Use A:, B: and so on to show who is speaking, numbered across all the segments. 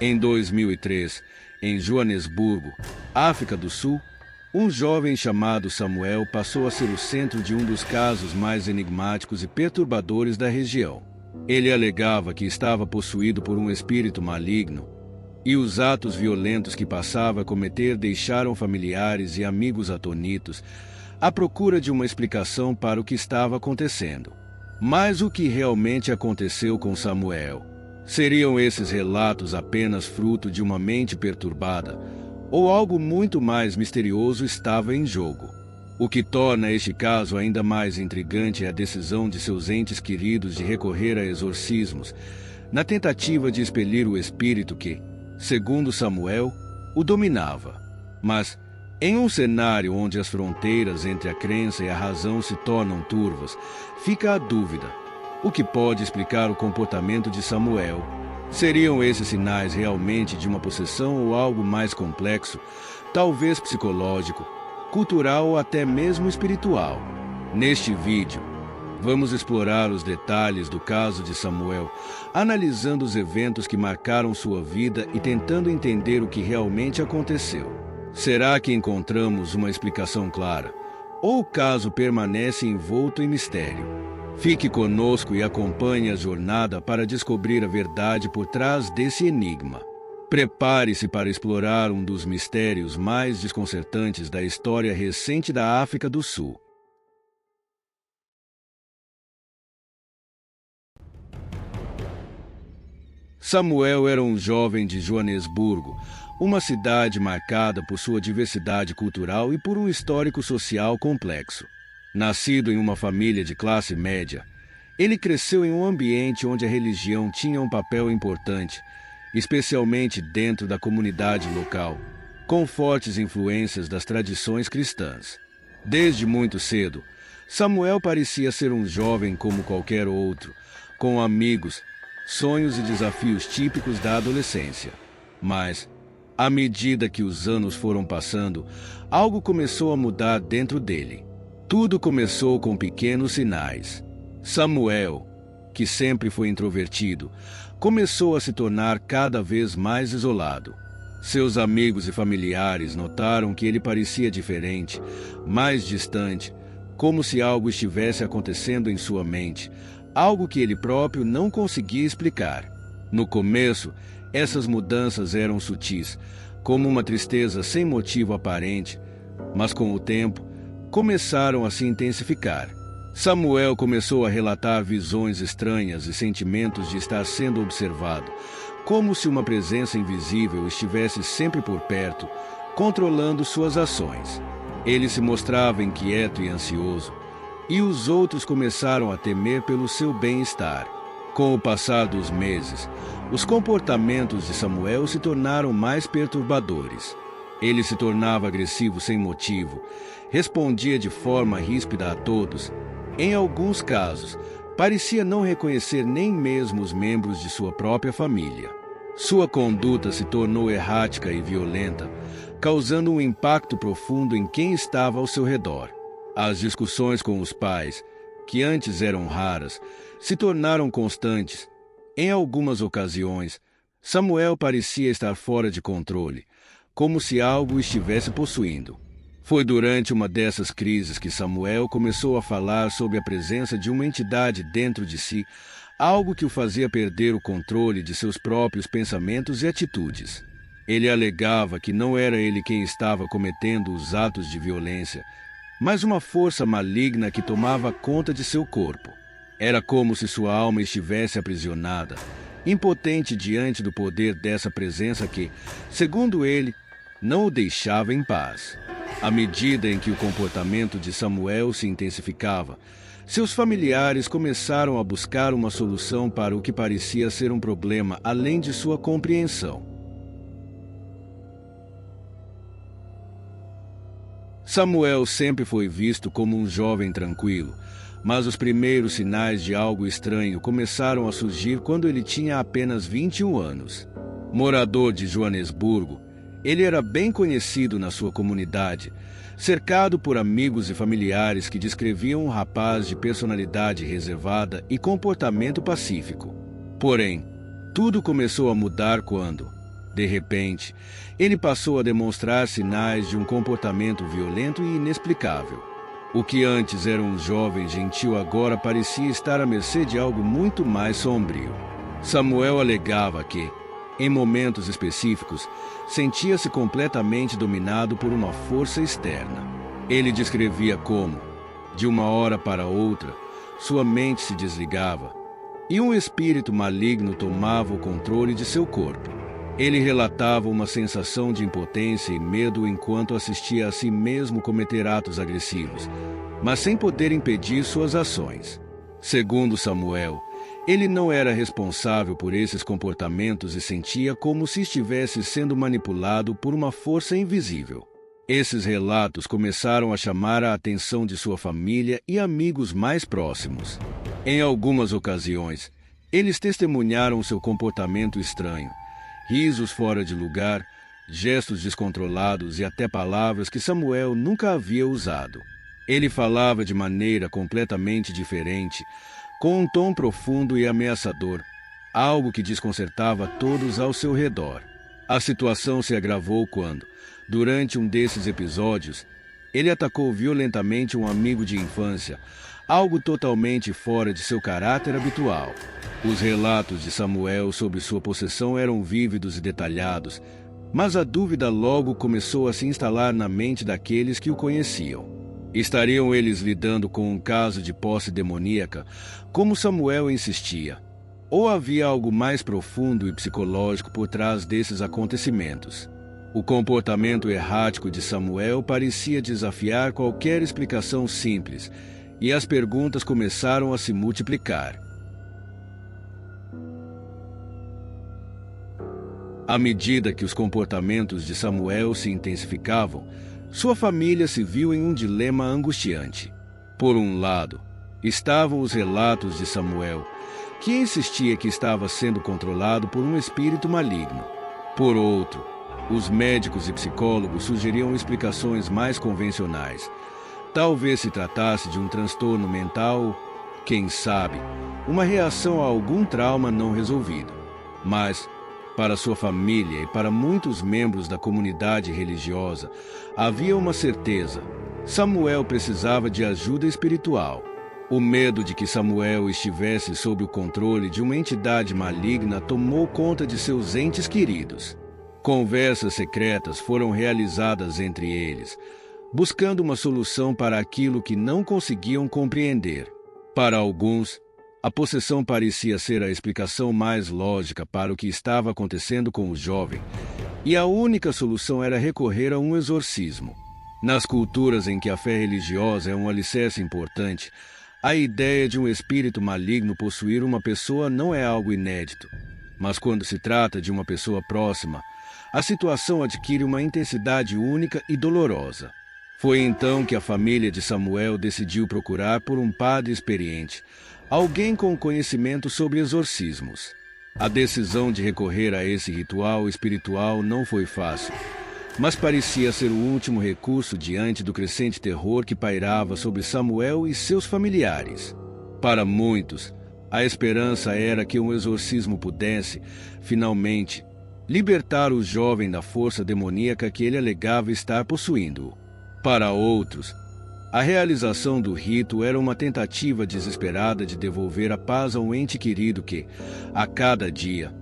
A: Em 2003, em Joanesburgo, África do Sul, um jovem chamado Samuel passou a ser o centro de um dos casos mais enigmáticos e perturbadores da região. Ele alegava que estava possuído por um espírito maligno, e os atos violentos que passava a cometer deixaram familiares e amigos atonitos, à procura de uma explicação para o que estava acontecendo. Mas o que realmente aconteceu com Samuel? Seriam esses relatos apenas fruto de uma mente perturbada, ou algo muito mais misterioso estava em jogo? O que torna este caso ainda mais intrigante é a decisão de seus entes queridos de recorrer a exorcismos, na tentativa de expelir o espírito que, segundo Samuel, o dominava. Mas, em um cenário onde as fronteiras entre a crença e a razão se tornam turvas, fica a dúvida: o que pode explicar o comportamento de Samuel? Seriam esses sinais realmente de uma possessão ou algo mais complexo, talvez psicológico, cultural ou até mesmo espiritual? Neste vídeo, vamos explorar os detalhes do caso de Samuel, analisando os eventos que marcaram sua vida e tentando entender o que realmente aconteceu. Será que encontramos uma explicação clara, ou o caso permanece envolto em mistério? Fique conosco e acompanhe a jornada para descobrir a verdade por trás desse enigma. Prepare-se para explorar um dos mistérios mais desconcertantes da história recente da África do Sul. Samuel era um jovem de Joanesburgo, uma cidade marcada por sua diversidade cultural e por um histórico social complexo. Nascido em uma família de classe média, ele cresceu em um ambiente onde a religião tinha um papel importante, especialmente dentro da comunidade local, com fortes influências das tradições cristãs. Desde muito cedo, Samuel parecia ser um jovem como qualquer outro, com amigos, sonhos e desafios típicos da adolescência. Mas, à medida que os anos foram passando, algo começou a mudar dentro dele. Tudo começou com pequenos sinais. Samuel, que sempre foi introvertido, começou a se tornar cada vez mais isolado. Seus amigos e familiares notaram que ele parecia diferente, mais distante, como se algo estivesse acontecendo em sua mente, algo que ele próprio não conseguia explicar. No começo, essas mudanças eram sutis, como uma tristeza sem motivo aparente, mas com o tempo, começaram a se intensificar. Samuel começou a relatar visões estranhas e sentimentos de estar sendo observado, como se uma presença invisível estivesse sempre por perto, controlando suas ações. Ele se mostrava inquieto e ansioso, e os outros começaram a temer pelo seu bem-estar. Com o passar dos meses, os comportamentos de Samuel se tornaram mais perturbadores. Ele se tornava agressivo sem motivo, respondia de forma ríspida a todos. Em alguns casos, parecia não reconhecer nem mesmo os membros de sua própria família. Sua conduta se tornou errática e violenta, causando um impacto profundo em quem estava ao seu redor. As discussões com os pais, que antes eram raras, se tornaram constantes. Em algumas ocasiões, Samuel parecia estar fora de controle, como se algo o estivesse possuindo. Foi durante uma dessas crises que Samuel começou a falar sobre a presença de uma entidade dentro de si, algo que o fazia perder o controle de seus próprios pensamentos e atitudes. Ele alegava que não era ele quem estava cometendo os atos de violência, mas uma força maligna que tomava conta de seu corpo. Era como se sua alma estivesse aprisionada, impotente diante do poder dessa presença que, segundo ele, não o deixava em paz. À medida em que o comportamento de Samuel se intensificava, seus familiares começaram a buscar uma solução para o que parecia ser um problema além de sua compreensão. Samuel sempre foi visto como um jovem tranquilo, mas os primeiros sinais de algo estranho começaram a surgir quando ele tinha apenas 21 anos. Morador de Joanesburgo, ele era bem conhecido na sua comunidade, cercado por amigos e familiares que descreviam um rapaz de personalidade reservada e comportamento pacífico. Porém, tudo começou a mudar quando, De repente, ele passou a demonstrar sinais de um comportamento violento e inexplicável. O que antes era um jovem gentil agora parecia estar à mercê de algo muito mais sombrio. Samuel alegava que, em momentos específicos, sentia-se completamente dominado por uma força externa. Ele descrevia como, de uma hora para outra, sua mente se desligava e um espírito maligno tomava o controle de seu corpo. Ele relatava uma sensação de impotência e medo enquanto assistia a si mesmo cometer atos agressivos, mas sem poder impedir suas ações. Segundo Samuel, ele não era responsável por esses comportamentos e sentia como se estivesse sendo manipulado por uma força invisível. Esses relatos começaram a chamar a atenção de sua família e amigos mais próximos. Em algumas ocasiões, eles testemunharam seu comportamento estranho, risos fora de lugar, gestos descontrolados e até palavras que Samuel nunca havia usado. Ele falava de maneira completamente diferente, com um tom profundo e ameaçador, algo que desconcertava todos ao seu redor. A situação se agravou quando, durante um desses episódios, ele atacou violentamente um amigo de infância, algo totalmente fora de seu caráter habitual. Os relatos de Samuel sobre sua possessão eram vívidos e detalhados, mas a dúvida logo começou a se instalar na mente daqueles que o conheciam. Estariam eles lidando com um caso de posse demoníaca, como Samuel insistia? Ou havia algo mais profundo e psicológico por trás desses acontecimentos? O comportamento errático de Samuel parecia desafiar qualquer explicação simples, e as perguntas começaram a se multiplicar. À medida que os comportamentos de Samuel se intensificavam, sua família se viu em um dilema angustiante. Por um lado, estavam os relatos de Samuel, que insistia que estava sendo controlado por um espírito maligno. Por outro, os médicos e psicólogos sugeriam explicações mais convencionais. Talvez se tratasse de um transtorno mental, quem sabe, uma reação a algum trauma não resolvido. Mas, para sua família e para muitos membros da comunidade religiosa, havia uma certeza: Samuel precisava de ajuda espiritual. O medo de que Samuel estivesse sob o controle de uma entidade maligna tomou conta de seus entes queridos. Conversas secretas foram realizadas entre eles, buscando uma solução para aquilo que não conseguiam compreender. Para alguns, a possessão parecia ser a explicação mais lógica para o que estava acontecendo com o jovem, e a única solução era recorrer a um exorcismo. Nas culturas em que a fé religiosa é um alicerce importante, a ideia de um espírito maligno possuir uma pessoa não é algo inédito. Mas quando se trata de uma pessoa próxima, a situação adquire uma intensidade única e dolorosa. Foi então que a família de Samuel decidiu procurar por um padre experiente, alguém com conhecimento sobre exorcismos. A decisão de recorrer a esse ritual espiritual não foi fácil, mas parecia ser o último recurso diante do crescente terror que pairava sobre Samuel e seus familiares. Para muitos, a esperança era que um exorcismo pudesse, finalmente, libertar o jovem da força demoníaca que ele alegava estar possuindo. Para outros, a realização do rito era uma tentativa desesperada de devolver a paz a um ente querido que, a cada dia,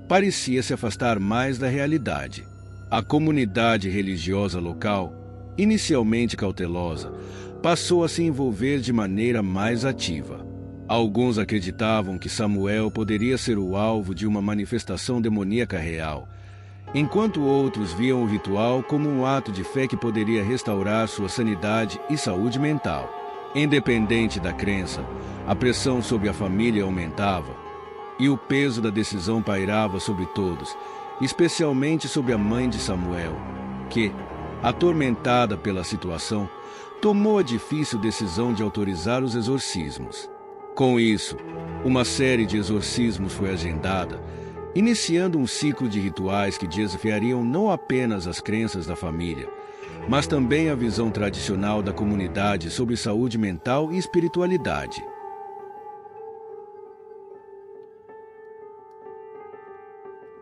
A: parecia se afastar mais da realidade. A comunidade religiosa local, inicialmente cautelosa, passou a se envolver de maneira mais ativa. Alguns acreditavam que Samuel poderia ser o alvo de uma manifestação demoníaca real, enquanto outros viam o ritual como um ato de fé que poderia restaurar sua sanidade e saúde mental. Independente da crença, a pressão sobre a família aumentava, e o peso da decisão pairava sobre todos, especialmente sobre a mãe de Samuel, que, atormentada pela situação, tomou a difícil decisão de autorizar os exorcismos. Com isso, uma série de exorcismos foi agendada, iniciando um ciclo de rituais que desafiariam não apenas as crenças da família, mas também a visão tradicional da comunidade sobre saúde mental e espiritualidade.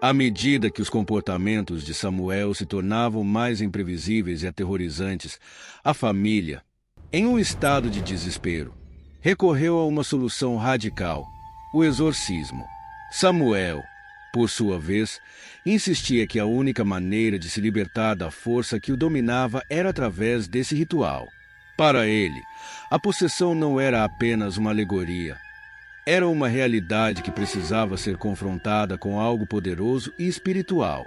A: À medida que os comportamentos de Samuel se tornavam mais imprevisíveis e aterrorizantes, a família, em um estado de desespero, recorreu a uma solução radical: o exorcismo. Samuel, por sua vez, insistia que a única maneira de se libertar da força que o dominava era através desse ritual. Para ele, a possessão não era apenas uma alegoria. Era uma realidade que precisava ser confrontada com algo poderoso e espiritual.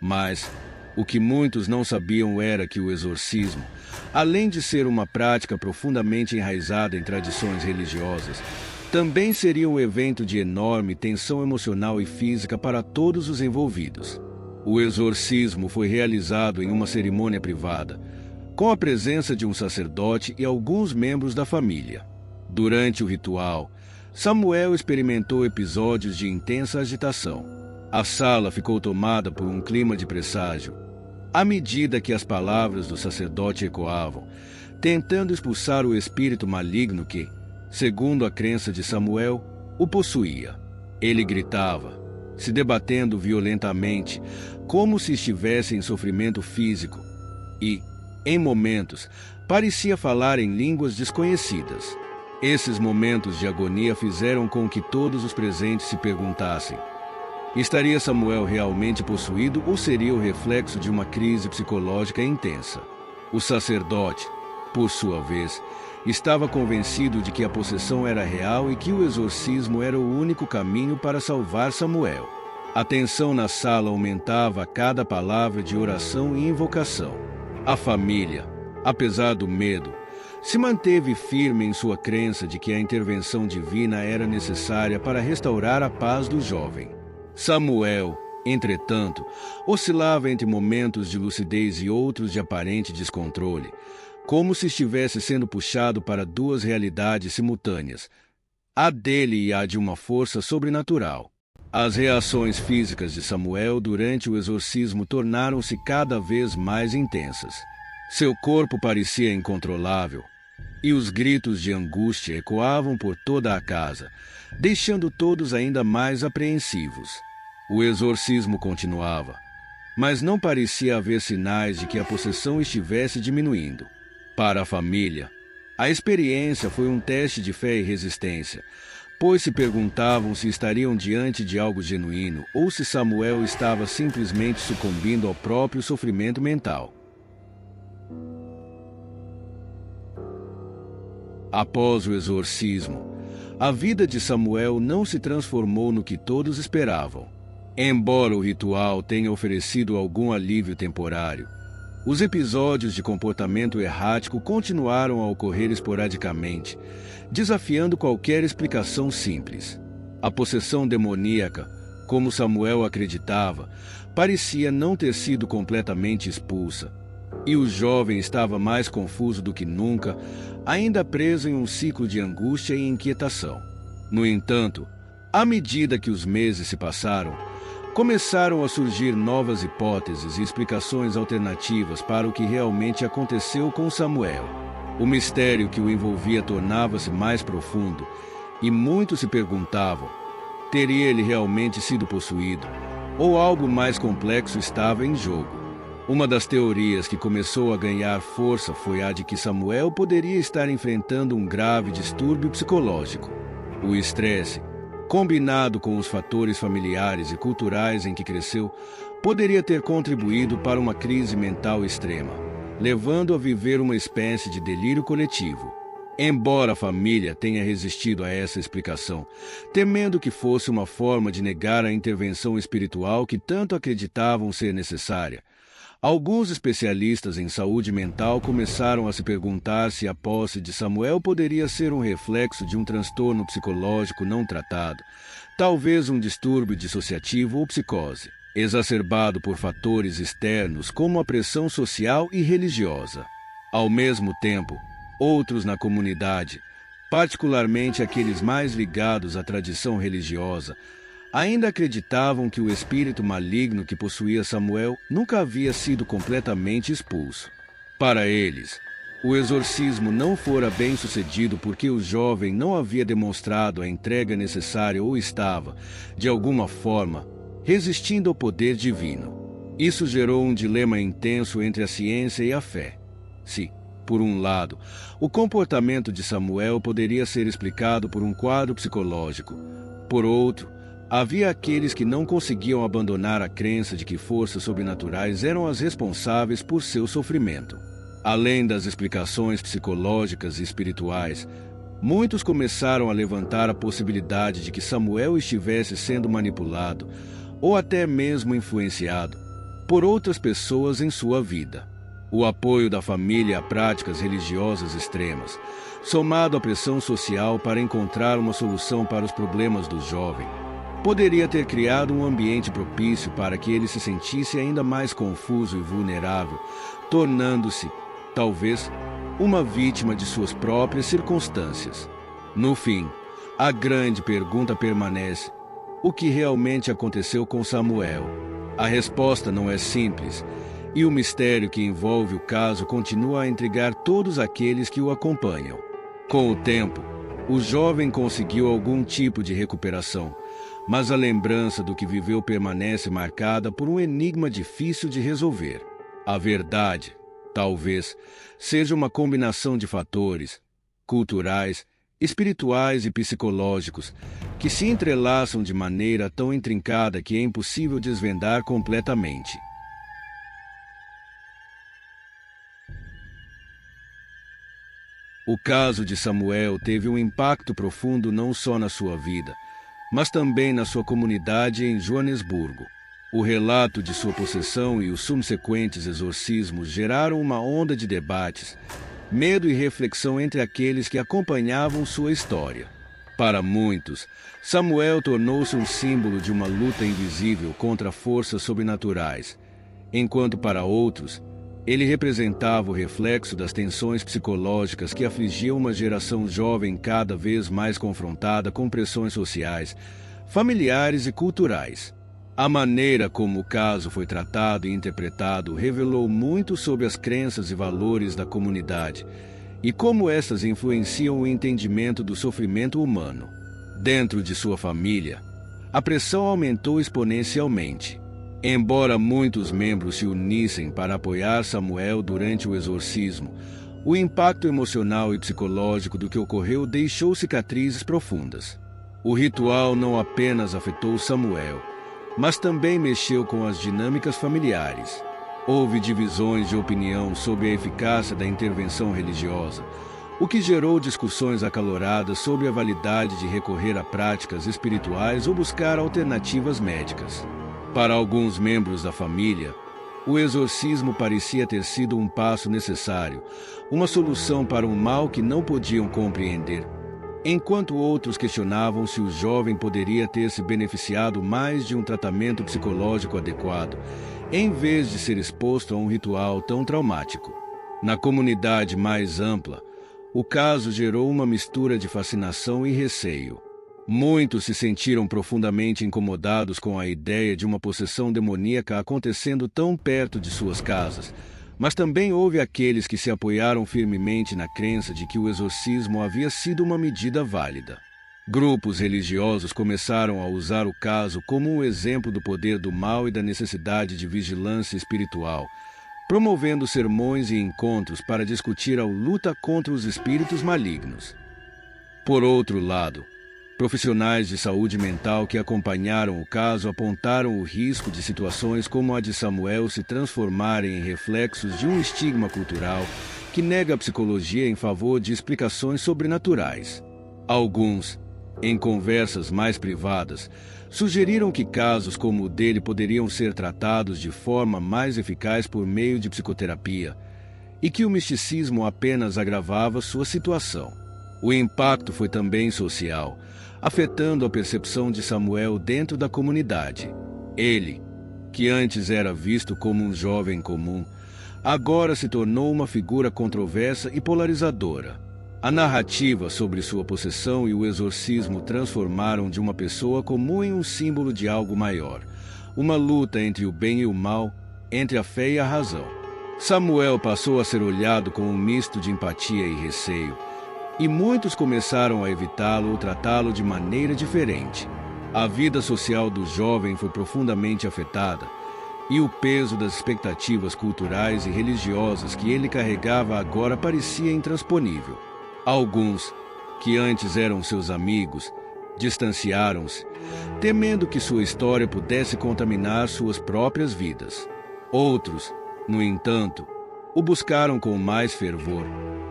A: Mas o que muitos não sabiam era que o exorcismo, além de ser uma prática profundamente enraizada em tradições religiosas, também seria um evento de enorme tensão emocional e física para todos os envolvidos. O exorcismo foi realizado em uma cerimônia privada, com a presença de um sacerdote e alguns membros da família. Durante o ritual, Samuel experimentou episódios de intensa agitação. A sala ficou tomada por um clima de presságio, à medida que as palavras do sacerdote ecoavam, tentando expulsar o espírito maligno que, segundo a crença de Samuel, o possuía. Ele gritava, se debatendo violentamente, como se estivesse em sofrimento físico, e, em momentos, parecia falar em línguas desconhecidas. Esses momentos de agonia fizeram com que todos os presentes se perguntassem: estaria Samuel realmente possuído ou seria o reflexo de uma crise psicológica intensa? O sacerdote, por sua vez, estava convencido de que a possessão era real e que o exorcismo era o único caminho para salvar Samuel. A tensão na sala aumentava a cada palavra de oração e invocação. A família, apesar do medo, se manteve firme em sua crença de que a intervenção divina era necessária para restaurar a paz do jovem. Samuel, entretanto, oscilava entre momentos de lucidez e outros de aparente descontrole, como se estivesse sendo puxado para duas realidades simultâneas, a dele e a de uma força sobrenatural. As reações físicas de Samuel durante o exorcismo tornaram-se cada vez mais intensas. Seu corpo parecia incontrolável, e os gritos de angústia ecoavam por toda a casa, deixando todos ainda mais apreensivos. O exorcismo continuava, mas não parecia haver sinais de que a possessão estivesse diminuindo. Para a família, a experiência foi um teste de fé e resistência, pois se perguntavam se estariam diante de algo genuíno ou se Samuel estava simplesmente sucumbindo ao próprio sofrimento mental. Após o exorcismo, a vida de Samuel não se transformou no que todos esperavam. Embora o ritual tenha oferecido algum alívio temporário, os episódios de comportamento errático continuaram a ocorrer esporadicamente, desafiando qualquer explicação simples. A possessão demoníaca, como Samuel acreditava, parecia não ter sido completamente expulsa, e o jovem estava mais confuso do que nunca, ainda preso em um ciclo de angústia e inquietação. No entanto, à medida que os meses se passaram, começaram a surgir novas hipóteses e explicações alternativas para o que realmente aconteceu com Samuel. O mistério que o envolvia tornava-se mais profundo, e muitos se perguntavam: teria ele realmente sido possuído? Ou algo mais complexo estava em jogo? Uma das teorias que começou a ganhar força foi a de que Samuel poderia estar enfrentando um grave distúrbio psicológico. O estresse, combinado com os fatores familiares e culturais em que cresceu, poderia ter contribuído para uma crise mental extrema, levando a viver uma espécie de delírio coletivo. Embora a família tenha resistido a essa explicação, temendo que fosse uma forma de negar a intervenção espiritual que tanto acreditavam ser necessária, alguns especialistas em saúde mental começaram a se perguntar se a posse de Samuel poderia ser um reflexo de um transtorno psicológico não tratado, talvez um distúrbio dissociativo ou psicose, exacerbado por fatores externos como a pressão social e religiosa. Ao mesmo tempo, outros na comunidade, particularmente aqueles mais ligados à tradição religiosa, ainda acreditavam que o espírito maligno que possuía Samuel nunca havia sido completamente expulso. Para eles, o exorcismo não fora bem sucedido porque o jovem não havia demonstrado a entrega necessária ou estava, de alguma forma, resistindo ao poder divino. Isso gerou um dilema intenso entre a ciência e a fé. Se, por um lado, o comportamento de Samuel poderia ser explicado por um quadro psicológico, por outro, havia aqueles que não conseguiam abandonar a crença de que forças sobrenaturais eram as responsáveis por seu sofrimento. Além das explicações psicológicas e espirituais, muitos começaram a levantar a possibilidade de que Samuel estivesse sendo manipulado ou até mesmo influenciado por outras pessoas em sua vida. O apoio da família a práticas religiosas extremas, somado à pressão social para encontrar uma solução para os problemas do jovem, poderia ter criado um ambiente propício para que ele se sentisse ainda mais confuso e vulnerável, tornando-se, talvez, uma vítima de suas próprias circunstâncias. No fim, a grande pergunta permanece: o que realmente aconteceu com Samuel? A resposta não é simples, e o mistério que envolve o caso continua a intrigar todos aqueles que o acompanham. Com o tempo, o jovem conseguiu algum tipo de recuperação, mas a lembrança do que viveu permanece marcada por um enigma difícil de resolver. A verdade, talvez, seja uma combinação de fatores culturais, espirituais e psicológicos que se entrelaçam de maneira tão intrincada que é impossível desvendar completamente. O caso de Samuel teve um impacto profundo não só na sua vida, mas também na sua comunidade em Joanesburgo. O relato de sua possessão e os subsequentes exorcismos geraram uma onda de debates, medo e reflexão entre aqueles que acompanhavam sua história. Para muitos, Samuel tornou-se um símbolo de uma luta invisível contra forças sobrenaturais, enquanto para outros, ele representava o reflexo das tensões psicológicas que afligiam uma geração jovem cada vez mais confrontada com pressões sociais, familiares e culturais. A maneira como o caso foi tratado e interpretado revelou muito sobre as crenças e valores da comunidade e como estas influenciam o entendimento do sofrimento humano. Dentro de sua família, a pressão aumentou exponencialmente. Embora muitos membros se unissem para apoiar Samuel durante o exorcismo, o impacto emocional e psicológico do que ocorreu deixou cicatrizes profundas. O ritual não apenas afetou Samuel, mas também mexeu com as dinâmicas familiares. Houve divisões de opinião sobre a eficácia da intervenção religiosa, o que gerou discussões acaloradas sobre a validade de recorrer a práticas espirituais ou buscar alternativas médicas. Para alguns membros da família, o exorcismo parecia ter sido um passo necessário, uma solução para um mal que não podiam compreender, enquanto outros questionavam se o jovem poderia ter se beneficiado mais de um tratamento psicológico adequado, em vez de ser exposto a um ritual tão traumático. Na comunidade mais ampla, o caso gerou uma mistura de fascinação e receio. Muitos se sentiram profundamente incomodados com a ideia de uma possessão demoníaca acontecendo tão perto de suas casas, mas também houve aqueles que se apoiaram firmemente na crença de que o exorcismo havia sido uma medida válida. Grupos religiosos começaram a usar o caso como um exemplo do poder do mal e da necessidade de vigilância espiritual, promovendo sermões e encontros para discutir a luta contra os espíritos malignos. Por outro lado, profissionais de saúde mental que acompanharam o caso apontaram o risco de situações como a de Samuel se transformarem em reflexos de um estigma cultural que nega a psicologia em favor de explicações sobrenaturais. Alguns, em conversas mais privadas, sugeriram que casos como o dele poderiam ser tratados de forma mais eficaz por meio de psicoterapia e que o misticismo apenas agravava sua situação. O impacto foi também social, afetando a percepção de Samuel dentro da comunidade. Ele, que antes era visto como um jovem comum, agora se tornou uma figura controversa e polarizadora. A narrativa sobre sua possessão e o exorcismo transformaram de uma pessoa comum em um símbolo de algo maior, uma luta entre o bem e o mal, entre a fé e a razão. Samuel passou a ser olhado com um misto de empatia e receio, e muitos começaram a evitá-lo ou tratá-lo de maneira diferente. A vida social do jovem foi profundamente afetada, e o peso das expectativas culturais e religiosas que ele carregava agora parecia intransponível. Alguns, que antes eram seus amigos, distanciaram-se, temendo que sua história pudesse contaminar suas próprias vidas. Outros, no entanto, o buscaram com mais fervor,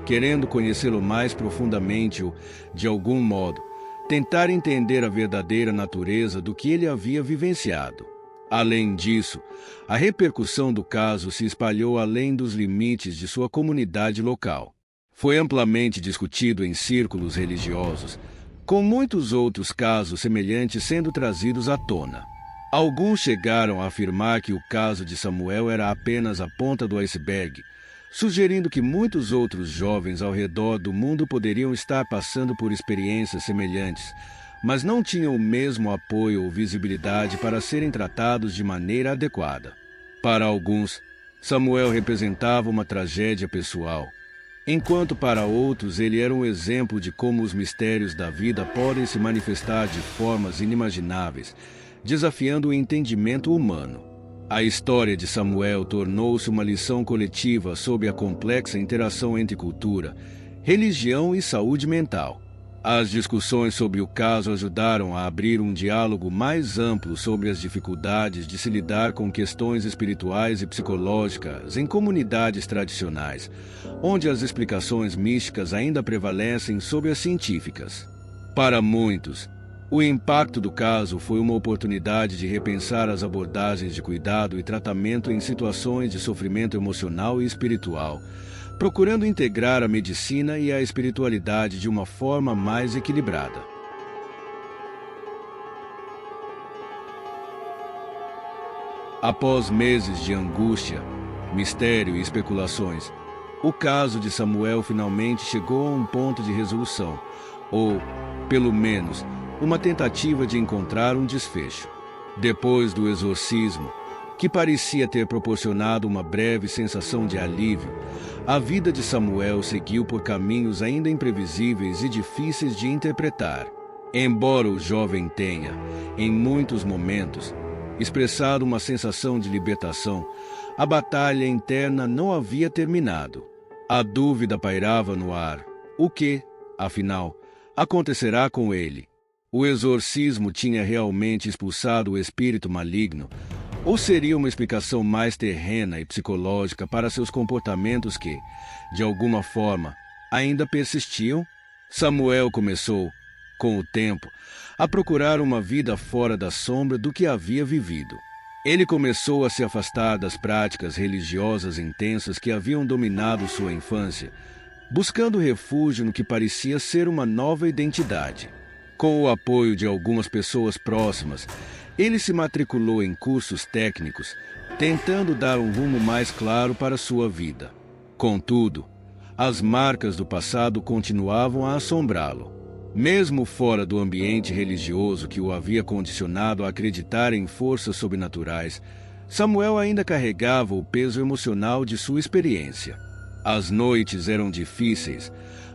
A: querendo conhecê-lo mais profundamente ou, de algum modo, tentar entender a verdadeira natureza do que ele havia vivenciado. Além disso, a repercussão do caso se espalhou além dos limites de sua comunidade local. Foi amplamente discutido em círculos religiosos, com muitos outros casos semelhantes sendo trazidos à tona. Alguns chegaram a afirmar que o caso de Samuel era apenas a ponta do iceberg, sugerindo que muitos outros jovens ao redor do mundo poderiam estar passando por experiências semelhantes, mas não tinham o mesmo apoio ou visibilidade para serem tratados de maneira adequada. Para alguns, Samuel representava uma tragédia pessoal, enquanto para outros ele era um exemplo de como os mistérios da vida podem se manifestar de formas inimagináveis, desafiando o entendimento humano. A história de Samuel tornou-se uma lição coletiva sobre a complexa interação entre cultura, religião e saúde mental. As discussões sobre o caso ajudaram a abrir um diálogo mais amplo sobre as dificuldades de se lidar com questões espirituais e psicológicas em comunidades tradicionais, onde as explicações místicas ainda prevalecem sobre as científicas. Para muitos, o impacto do caso foi uma oportunidade de repensar as abordagens de cuidado e tratamento em situações de sofrimento emocional e espiritual, procurando integrar a medicina e a espiritualidade de uma forma mais equilibrada. Após meses de angústia, mistério e especulações, o caso de Samuel finalmente chegou a um ponto de resolução, ou, pelo menos, uma tentativa de encontrar um desfecho. Depois do exorcismo, que parecia ter proporcionado uma breve sensação de alívio, a vida de Samuel seguiu por caminhos ainda imprevisíveis e difíceis de interpretar. Embora o jovem tenha, em muitos momentos, expressado uma sensação de libertação, a batalha interna não havia terminado. A dúvida pairava no ar. O que, afinal, acontecerá com ele? O exorcismo tinha realmente expulsado o espírito maligno? Ou seria uma explicação mais terrena e psicológica para seus comportamentos que, de alguma forma, ainda persistiam? Samuel começou, com o tempo, a procurar uma vida fora da sombra do que havia vivido. Ele começou a se afastar das práticas religiosas intensas que haviam dominado sua infância, buscando refúgio no que parecia ser uma nova identidade. Com o apoio de algumas pessoas próximas, ele se matriculou em cursos técnicos, tentando dar um rumo mais claro para sua vida. Contudo, as marcas do passado continuavam a assombrá-lo. Mesmo fora do ambiente religioso que o havia condicionado a acreditar em forças sobrenaturais, Samuel ainda carregava o peso emocional de sua experiência. As noites eram difíceis,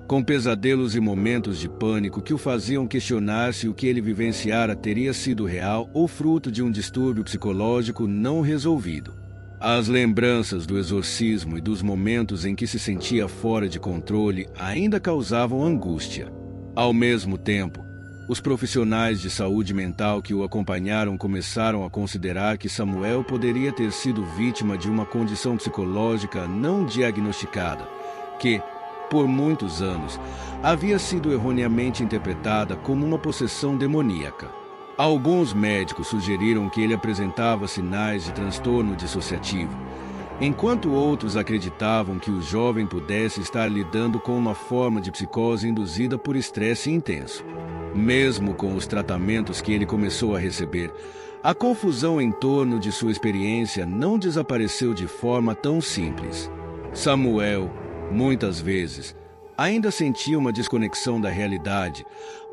A: com pesadelos e momentos de pânico que o faziam questionar se o que ele vivenciara teria sido real ou fruto de um distúrbio psicológico não resolvido. As lembranças do exorcismo e dos momentos em que se sentia fora de controle ainda causavam angústia. Ao mesmo tempo, os profissionais de saúde mental que o acompanharam começaram a considerar que Samuel poderia ter sido vítima de uma condição psicológica não diagnosticada, que, por muitos anos, havia sido erroneamente interpretada como uma possessão demoníaca. Alguns médicos sugeriram que ele apresentava sinais de transtorno dissociativo, enquanto outros acreditavam que o jovem pudesse estar lidando com uma forma de psicose induzida por estresse intenso. Mesmo com os tratamentos que ele começou a receber, a confusão em torno de sua experiência não desapareceu de forma tão simples. Samuel, muitas vezes, ainda sentia uma desconexão da realidade,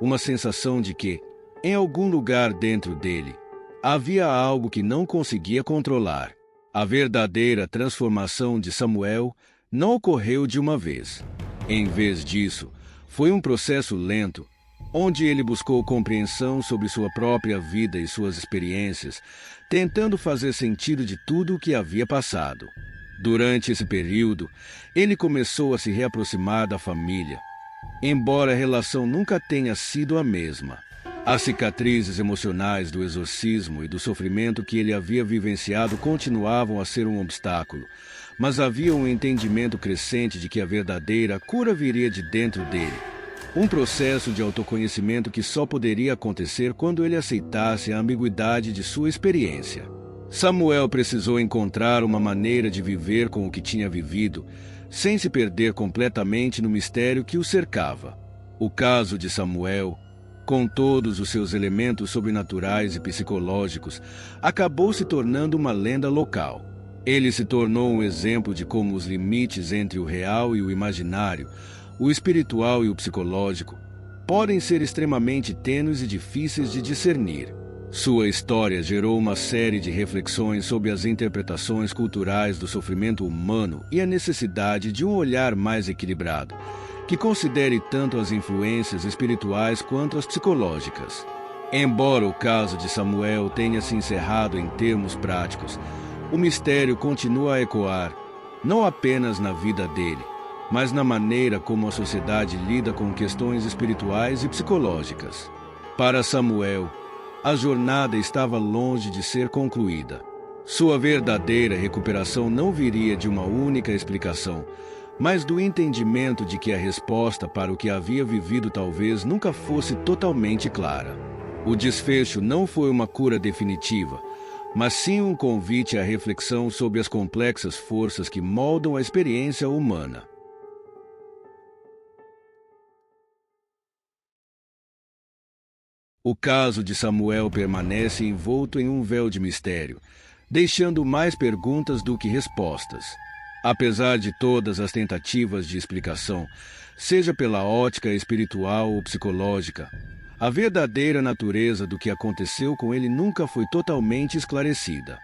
A: uma sensação de que, em algum lugar dentro dele, havia algo que não conseguia controlar. A verdadeira transformação de Samuel não ocorreu de uma vez. Em vez disso, foi um processo lento, onde ele buscou compreensão sobre sua própria vida e suas experiências, tentando fazer sentido de tudo o que havia passado. Durante esse período, ele começou a se reaproximar da família, embora a relação nunca tenha sido a mesma. As cicatrizes emocionais do exorcismo e do sofrimento que ele havia vivenciado continuavam a ser um obstáculo, mas havia um entendimento crescente de que a verdadeira cura viria de dentro dele. Um processo de autoconhecimento que só poderia acontecer quando ele aceitasse a ambiguidade de sua experiência. Samuel precisou encontrar uma maneira de viver com o que tinha vivido, sem se perder completamente no mistério que o cercava. O caso de Samuel, com todos os seus elementos sobrenaturais e psicológicos, acabou se tornando uma lenda local. Ele se tornou um exemplo de como os limites entre o real e o imaginário, o espiritual e o psicológico, podem ser extremamente tênues e difíceis de discernir. Sua história gerou uma série de reflexões sobre as interpretações culturais do sofrimento humano e a necessidade de um olhar mais equilibrado, que considere tanto as influências espirituais quanto as psicológicas. Embora o caso de Samuel tenha se encerrado em termos práticos, o mistério continua a ecoar, não apenas na vida dele, mas na maneira como a sociedade lida com questões espirituais e psicológicas. Para Samuel, a jornada estava longe de ser concluída. Sua verdadeira recuperação não viria de uma única explicação, mas do entendimento de que a resposta para o que havia vivido talvez nunca fosse totalmente clara. O desfecho não foi uma cura definitiva, mas sim um convite à reflexão sobre as complexas forças que moldam a experiência humana. O caso de Samuel permanece envolto em um véu de mistério, deixando mais perguntas do que respostas. Apesar de todas as tentativas de explicação, seja pela ótica espiritual ou psicológica, a verdadeira natureza do que aconteceu com ele nunca foi totalmente esclarecida.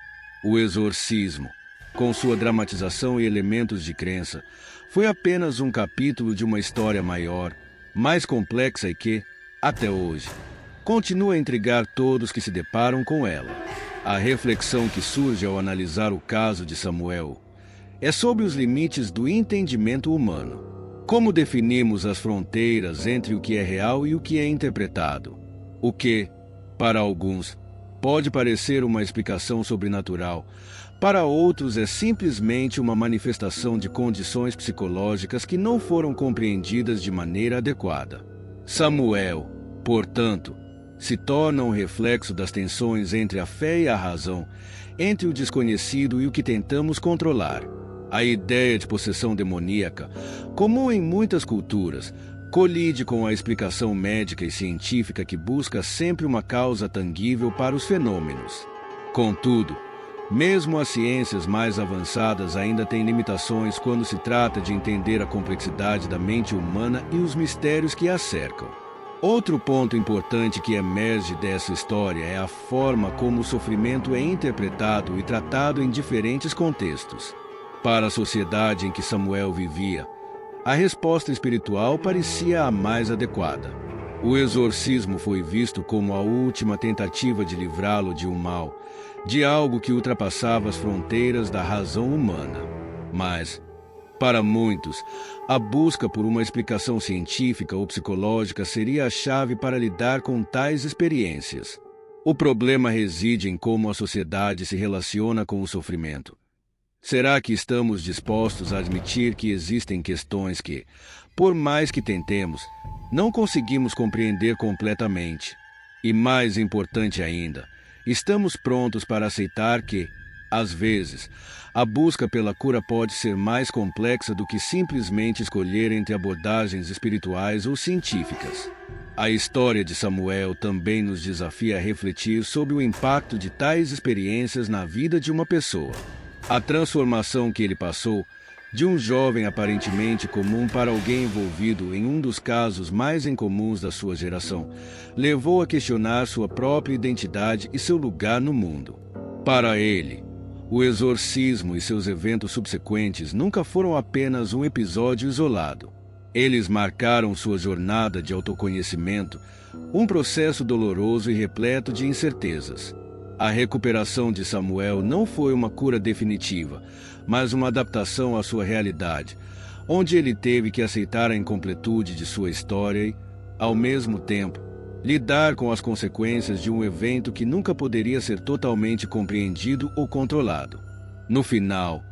A: O exorcismo, com sua dramatização e elementos de crença, foi apenas um capítulo de uma história maior, mais complexa e que, até hoje, continua a intrigar todos que se deparam com ela. A reflexão que surge ao analisar o caso de Samuel é sobre os limites do entendimento humano. Como definimos as fronteiras entre o que é real e o que é interpretado? O que, para alguns, pode parecer uma explicação sobrenatural, para outros é simplesmente uma manifestação de condições psicológicas que não foram compreendidas de maneira adequada. Samuel, portanto, se torna um reflexo das tensões entre a fé e a razão, entre o desconhecido e o que tentamos controlar. A ideia de possessão demoníaca, comum em muitas culturas, colide com a explicação médica e científica que busca sempre uma causa tangível para os fenômenos. Contudo, mesmo as ciências mais avançadas ainda têm limitações quando se trata de entender a complexidade da mente humana e os mistérios que a cercam. Outro ponto importante que emerge dessa história é a forma como o sofrimento é interpretado e tratado em diferentes contextos. Para a sociedade em que Samuel vivia, a resposta espiritual parecia a mais adequada. O exorcismo foi visto como a última tentativa de livrá-lo de um mal, de algo que ultrapassava as fronteiras da razão humana. Mas, para muitos, a busca por uma explicação científica ou psicológica seria a chave para lidar com tais experiências. O problema reside em como a sociedade se relaciona com o sofrimento. Será que estamos dispostos a admitir que existem questões que, por mais que tentemos, não conseguimos compreender completamente? E mais importante ainda, estamos prontos para aceitar que, às vezes, a busca pela cura pode ser mais complexa do que simplesmente escolher entre abordagens espirituais ou científicas. A história de Samuel também nos desafia a refletir sobre o impacto de tais experiências na vida de uma pessoa. A transformação que ele passou, de um jovem aparentemente comum para alguém envolvido em um dos casos mais incomuns da sua geração, levou a questionar sua própria identidade e seu lugar no mundo. Para ele, o exorcismo e seus eventos subsequentes nunca foram apenas um episódio isolado. Eles marcaram sua jornada de autoconhecimento, um processo doloroso e repleto de incertezas. A recuperação de Samuel não foi uma cura definitiva, mas uma adaptação à sua realidade, onde ele teve que aceitar a incompletude de sua história e, ao mesmo tempo, lidar com as consequências de um evento que nunca poderia ser totalmente compreendido ou controlado. No final,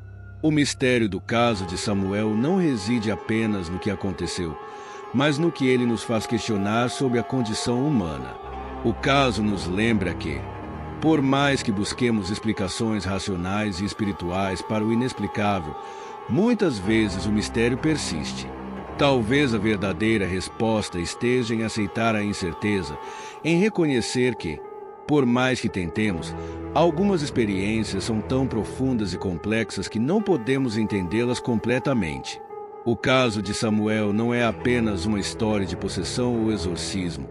A: o mistério do caso de Samuel não reside apenas no que aconteceu, mas no que ele nos faz questionar sobre a condição humana. O caso nos lembra que, por mais que busquemos explicações racionais e espirituais para o inexplicável, muitas vezes o mistério persiste. Talvez a verdadeira resposta esteja em aceitar a incerteza, em reconhecer que, por mais que tentemos, algumas experiências são tão profundas e complexas que não podemos entendê-las completamente. O caso de Samuel não é apenas uma história de possessão ou exorcismo,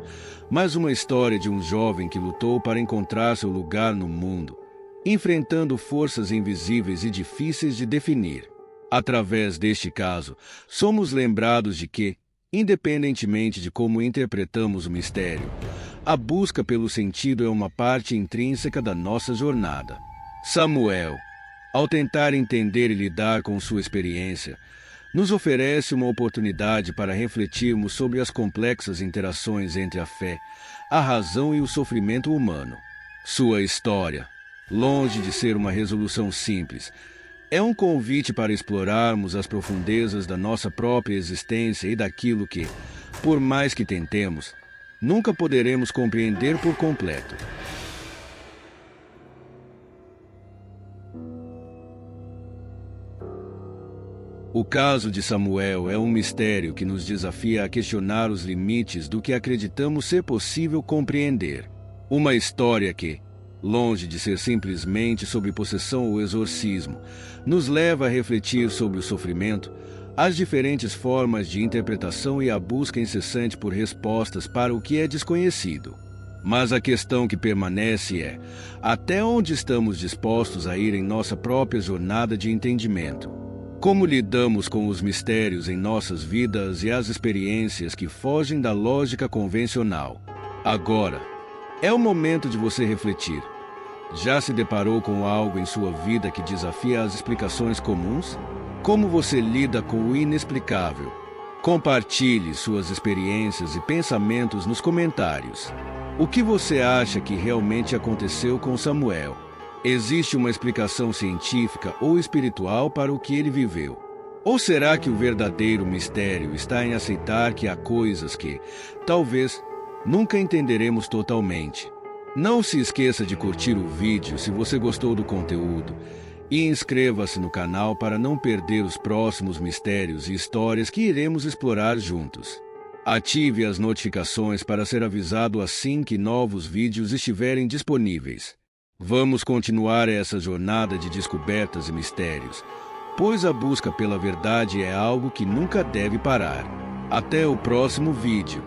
A: mas uma história de um jovem que lutou para encontrar seu lugar no mundo, enfrentando forças invisíveis e difíceis de definir. Através deste caso, somos lembrados de que, independentemente de como interpretamos o mistério, a busca pelo sentido é uma parte intrínseca da nossa jornada. Samuel, ao tentar entender e lidar com sua experiência, nos oferece uma oportunidade para refletirmos sobre as complexas interações entre a fé, a razão e o sofrimento humano. Sua história, longe de ser uma resolução simples, é um convite para explorarmos as profundezas da nossa própria existência e daquilo que, por mais que tentemos, nunca poderemos compreender por completo. O caso de Samuel é um mistério que nos desafia a questionar os limites do que acreditamos ser possível compreender. Uma história que, longe de ser simplesmente sobre possessão ou exorcismo, nos leva a refletir sobre o sofrimento, as diferentes formas de interpretação e a busca incessante por respostas para o que é desconhecido. Mas a questão que permanece é: até onde estamos dispostos a ir em nossa própria jornada de entendimento? Como lidamos com os mistérios em nossas vidas e as experiências que fogem da lógica convencional? Agora, é o momento de você refletir. Já se deparou com algo em sua vida que desafia as explicações comuns? Como você lida com o inexplicável? Compartilhe suas experiências e pensamentos nos comentários. O que você acha que realmente aconteceu com Samuel? Existe uma explicação científica ou espiritual para o que ele viveu? Ou será que o verdadeiro mistério está em aceitar que há coisas que, talvez, nunca entenderemos totalmente? Não se esqueça de curtir o vídeo se você gostou do conteúdo e inscreva-se no canal para não perder os próximos mistérios e histórias que iremos explorar juntos. Ative as notificações para ser avisado assim que novos vídeos estiverem disponíveis. Vamos continuar essa jornada de descobertas e mistérios, pois a busca pela verdade é algo que nunca deve parar. Até o próximo vídeo.